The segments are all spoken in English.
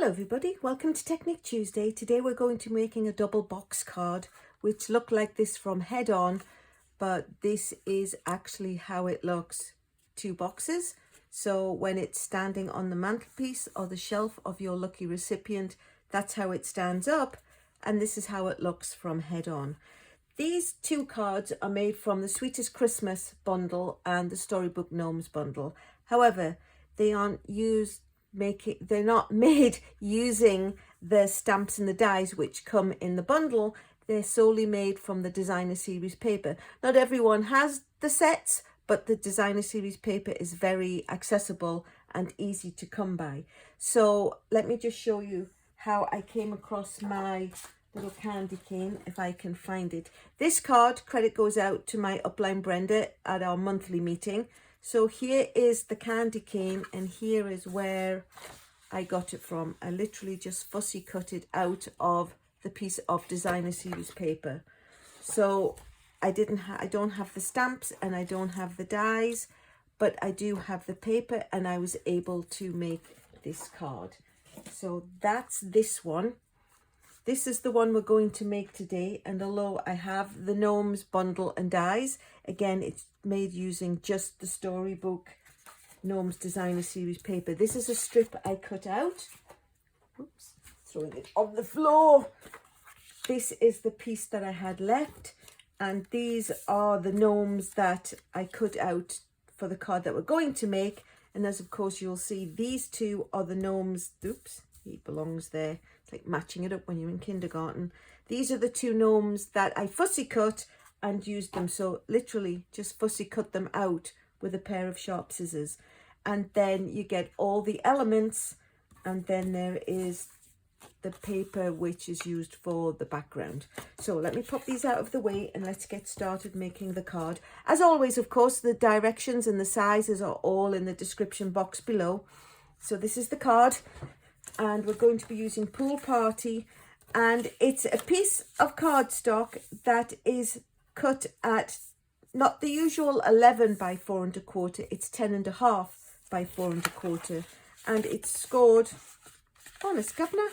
Hello everybody, welcome to Technique Tuesday. Today we're going to be making a double box card which look like this from head on, but this is actually how it looks, two boxes. So when it's standing on the mantelpiece or the shelf of your lucky recipient, that's how it stands up, and this is how it looks from head on. These two cards are made from the Sweetest Christmas bundle and the Storybook Gnomes bundle. However, they aren't used they're not made using the stamps and the dies which come in the bundle. They're solely made from the designer series paper. Not everyone has the sets, but the designer series paper is very accessible and easy to come by. So let me just show you how I came across my little candy cane, if I can find it. This card, credit goes out to my upline Brenda at our monthly meeting. So here is the candy cane, and here is where I got it from. I literally just fussy cut it out of the piece of designer series paper. So I don't have the stamps and I don't have the dies, but I do have the paper, and I was able to make this card. So that's this one. This is the one we're going to make today, and although I have the Gnomes bundle and dies, again, it's made using just the Storybook Gnomes designer series paper. This is a strip I cut out. Oops, throwing it on the floor. This is the piece that I had left, and these are the gnomes that I cut out for the card that we're going to make. And as of course you'll see, these two are the gnomes. Oops, he belongs there. It's like matching it up when you're in kindergarten. These are the two gnomes that I fussy cut and used them. So literally just fussy cut them out with a pair of sharp scissors. And then you get all the elements, and then there is the paper which is used for the background. So let me pop these out of the way and let's get started making the card. As always, of course, the directions and the sizes are all in the description box below. So this is the card, and we're going to be using Pool Party, and it's a piece of cardstock that is cut at not the usual 11 by 4 1/4, it's 10 1/2 by 4 1/4, and it's scored, honest governor,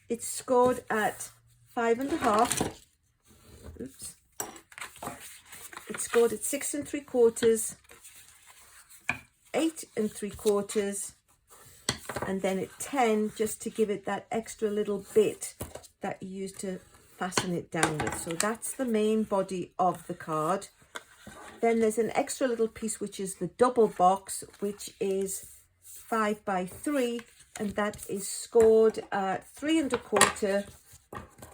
it's scored at 5 1/2. Oops. It's scored at 6 3/4, 8 3/4, and then at 10, just to give it that extra little bit that you use to fasten it down with. So that's the main body of the card. Then there's an extra little piece which is the double box, which is 5 by 3, and that is scored at 3 1/4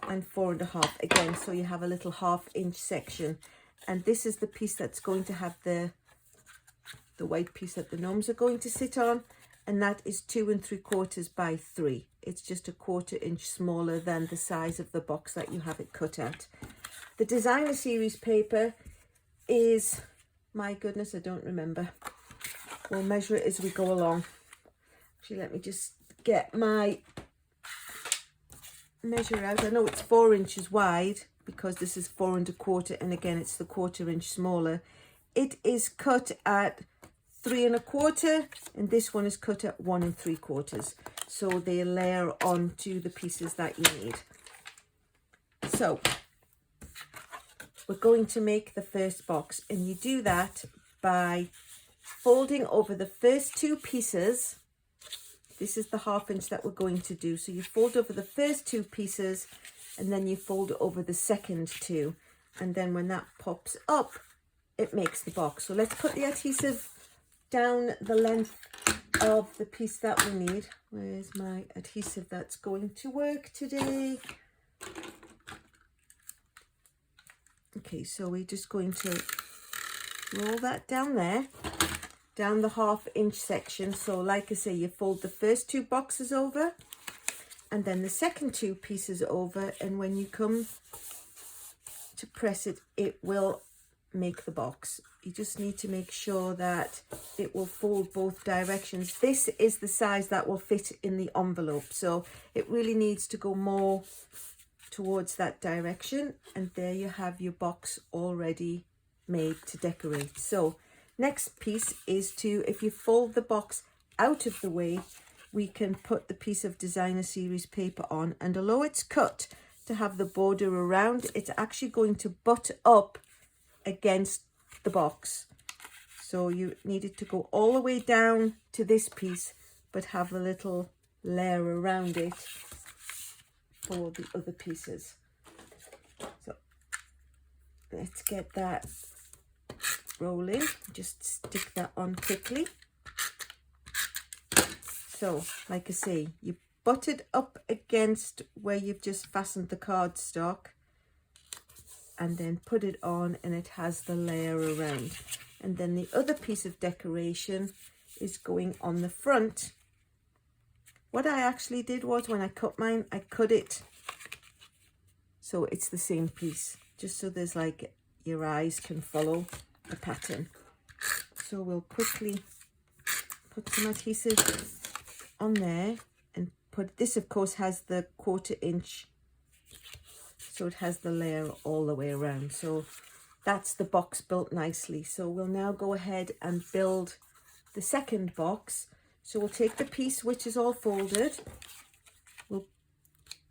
and 4 1/2 again, so you have a little 1/2 inch section. And this is the piece that's going to have the white piece that the gnomes are going to sit on, and that is 2 3/4 by 3. It's just a 1/4 inch smaller than the size of the box that you have it cut at. The designer series paper is, my goodness, I don't remember. We'll measure it as we go along. Actually, let me just get my measure out. I know it's 4 inches wide because this is 4 1/4, and again it's the 1/4 inch smaller. It is cut at 3 1/4, and this one is cut at 1 3/4, so they layer onto the pieces that you need. So we're going to make the first box, and you do that by folding over the first two pieces. This is the 1/2 inch that we're going to do, so you fold over the first two pieces, and then you fold over the second two, and then when that pops up, it makes the box. So let's put the adhesive down the length of the piece that we need. Where's my adhesive that's going to work today? Okay, so we're just going to roll that down there, down the 1/2 inch section. So like I say, you fold the first two boxes over, and then the second two pieces over, and when you come to press it, it will make the box. You just need to make sure that it will fold both directions. This is the size that will fit in the envelope, so it really needs to go more towards that direction, and there you have your box already made to decorate. So next piece is to, if you fold the box out of the way, we can put the piece of designer series paper on, and although it's cut to have the border around, it's actually going to butt up against the box. So you need it to go all the way down to this piece, but have a little layer around it for the other pieces. So let's get that rolling. Just stick that on quickly. So like I say, you butt it up against where you've just fastened the cardstock, and then put it on, and it has the layer around. And then the other piece of decoration is going on the front. What I actually did was, when I cut mine, I cut it so it's the same piece, just so there's like your eyes can follow the pattern. So we'll quickly put some adhesive on there and put this, of course, has the 1/4 inch, so it has the layer all the way around. So that's the box built nicely. So we'll now go ahead and build the second box. So we'll take the piece which is all folded.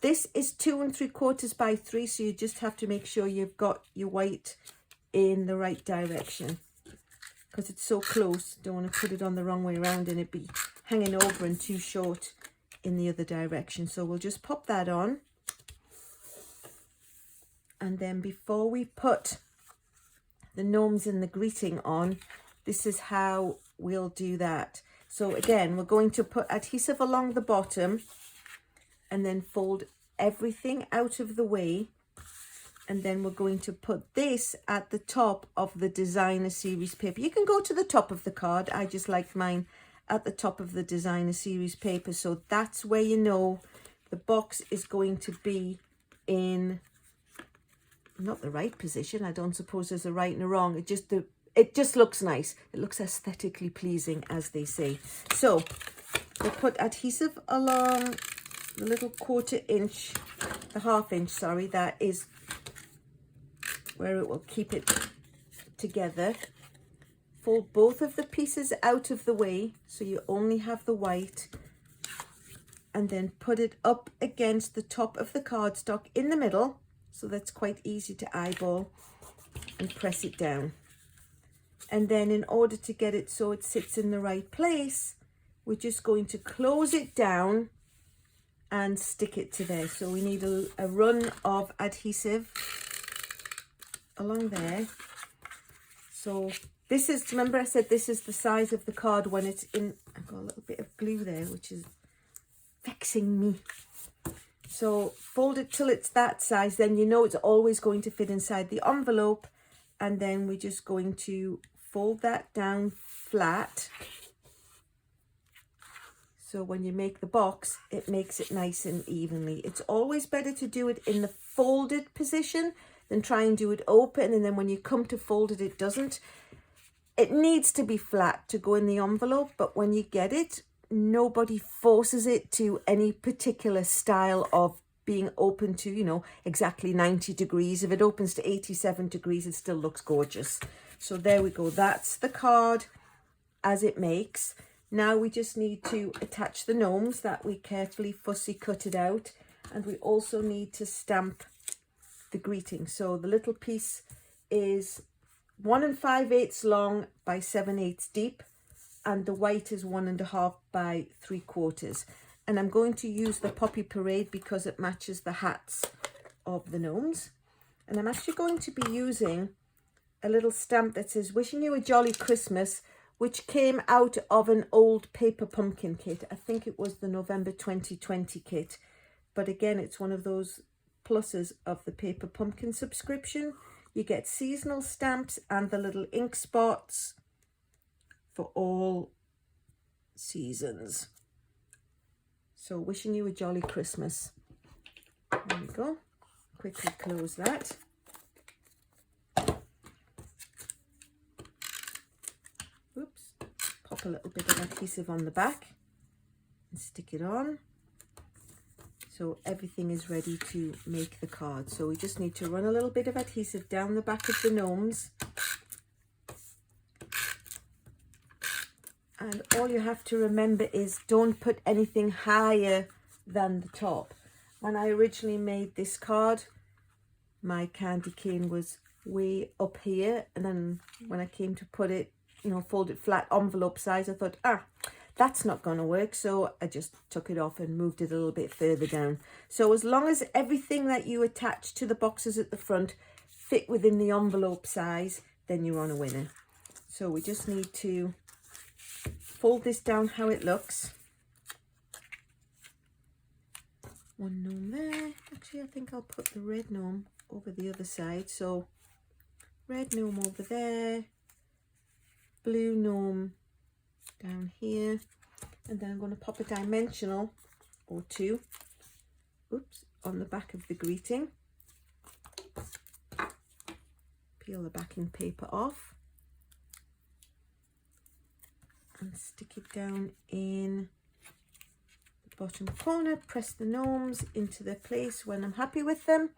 This is 2 3/4 by 3, so you just have to make sure you've got your white in the right direction, because it's so close. Don't want to put it on the wrong way around and it be hanging over and too short in the other direction. So we'll just pop that on. And then before we put the gnomes and the greeting on, this is how we'll do that. So again, we're going to put adhesive along the bottom and then fold everything out of the way. And then we're going to put this at the top of the designer series paper. You can go to the top of the card. I just like mine at the top of the designer series paper. So that's where you know the box is going to be in, not the right position. I don't suppose there's a right and a wrong. It just looks nice. It looks aesthetically pleasing, as they say. So we'll put adhesive along the little 1/4 inch, the 1/2 inch, sorry, that is where it will keep it together. Fold both of the pieces out of the way so you only have the white, and then put it up against the top of the cardstock in the middle, so that's quite easy to eyeball, and press it down. And then in order to get it so it sits in the right place, we're just going to close it down and stick it to there. So we need a run of adhesive along there. So this is, remember I said this is the size of the card when it's in. I've got a little bit of glue there, which is vexing me. So fold it till it's that size, then you know it's always going to fit inside the envelope. And then we're just going to fold that down flat. So when you make the box, it makes it nice and evenly. It's always better to do it in the folded position than try and do it open, and then when you come to fold it, it doesn't. It needs to be flat to go in the envelope, but when you get it, nobody forces it to any particular style of being open to, you know, exactly 90 degrees. If it opens to 87 degrees, it still looks gorgeous. So there we go. That's the card as it makes. Now we just need to attach the gnomes that we carefully fussy cut it out. And we also need to stamp the greeting. So the little piece is 1 5/8 long by 7/8 deep. And the white is 1 1/2 by 3/4. And I'm going to use the Poppy Parade because it matches the hats of the gnomes. And I'm actually going to be using a little stamp that says, "Wishing you a jolly Christmas," which came out of an old paper pumpkin kit. I think it was the November 2020 kit. But again, it's one of those pluses of the paper pumpkin subscription. You get seasonal stamps and the little ink spots for all seasons. So wishing you a jolly Christmas. There we go. Quickly close that. Oops. Pop a little bit of adhesive on the back and stick it on. So everything is ready to make the card. So we just need to run a little bit of adhesive down the back of the gnomes. And all you have to remember is don't put anything higher than the top. When I originally made this card, my candy cane was way up here, and then when I came to put it, you know, fold it flat envelope size, I thought, that's not going to work, so I just took it off and moved it a little bit further down. So as long as everything that you attach to the boxes at the front fit within the envelope size, then you're on a winner. So we just need to fold this down how it looks. One gnome there. Actually, I think I'll put the red gnome over the other side. So red gnome over there, blue gnome down here, and then I'm going to pop a dimensional or two, oops, on the back of the greeting. Peel the backing paper off and stick it down in the bottom corner. Press the gnomes into their place when I'm happy with them,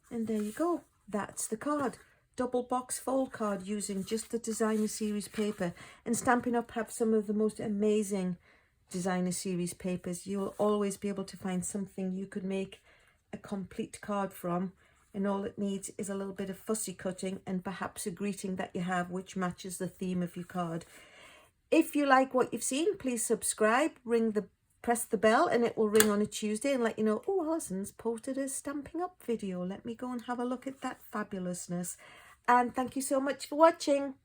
and there you go. That's the card. Double box fold card using just the designer series paper. And Stampin' Up! Have some of the most amazing designer series papers. You'll always be able to find something you could make a complete card from, and all it needs is a little bit of fussy cutting and perhaps a greeting that you have which matches the theme of your card. If you like what you've seen, please subscribe, press the bell, and it will ring on a Tuesday and let you know, oh, Alyson's posted a Stampin' Up! Video. Let me go and have a look at that fabulousness. And thank you so much for watching.